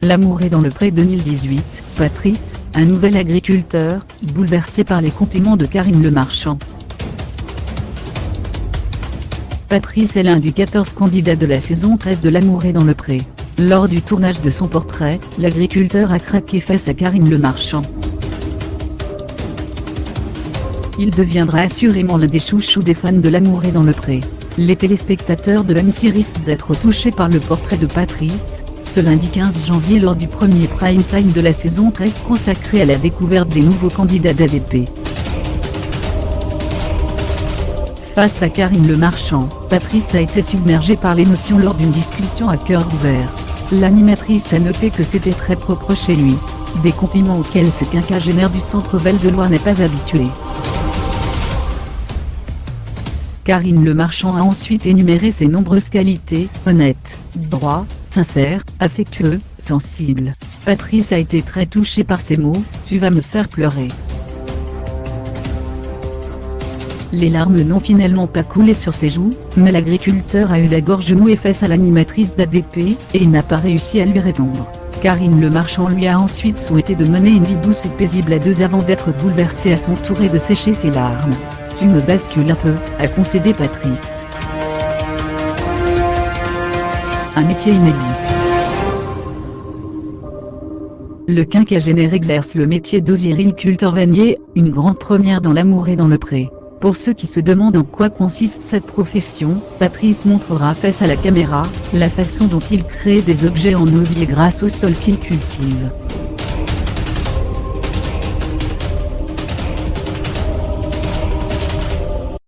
L'amour est dans le pré 2018. Patrice, un nouvel agriculteur, bouleversé par les compliments de Karine Le Marchand. Patrice est l'un des 14 candidats de la saison 13 de L'amour est dans le pré. Lors du tournage de son portrait, l'agriculteur a craqué face à Karine Le Marchand. Il deviendra assurément l'un des chouchous des fans de L'amour est dans le pré. Les téléspectateurs de M6 risquent d'être touchés par le portrait de Patrice, ce lundi 15 janvier lors du premier prime time de la saison 13 consacré à la découverte des nouveaux candidats d'ADP. Face à Karine Le Marchand, Patrice a été submergé par l'émotion lors d'une discussion à cœur ouvert. L'animatrice a noté que c'était très propre chez lui, des compliments auxquels ce quinquagénaire du centre Val de Loire n'est pas habitué. Karine Le Marchand a ensuite énuméré ses nombreuses qualités: honnête, droit, sincère, affectueux, sensible. Patrice a été très touché par ces mots: « Tu vas me faire pleurer ». Les larmes n'ont finalement pas coulé sur ses joues, mais l'agriculteur a eu la gorge nouée face à l'animatrice d'ADP, et il n'a pas réussi à lui répondre. Karine Le Marchand lui a ensuite souhaité de mener une vie douce et paisible à deux avant d'être bouleversé à son tour et de sécher ses larmes. « Tu me bascules un peu », a concédé Patrice. Un métier inédit. Le quinquagénaire exerce le métier d'osériculteur vannier, une grande première dans L'amour est dans le pré. Pour ceux qui se demandent en quoi consiste cette profession, Patrice montrera face à la caméra la façon dont il crée des objets en osier grâce au sol qu'il cultive.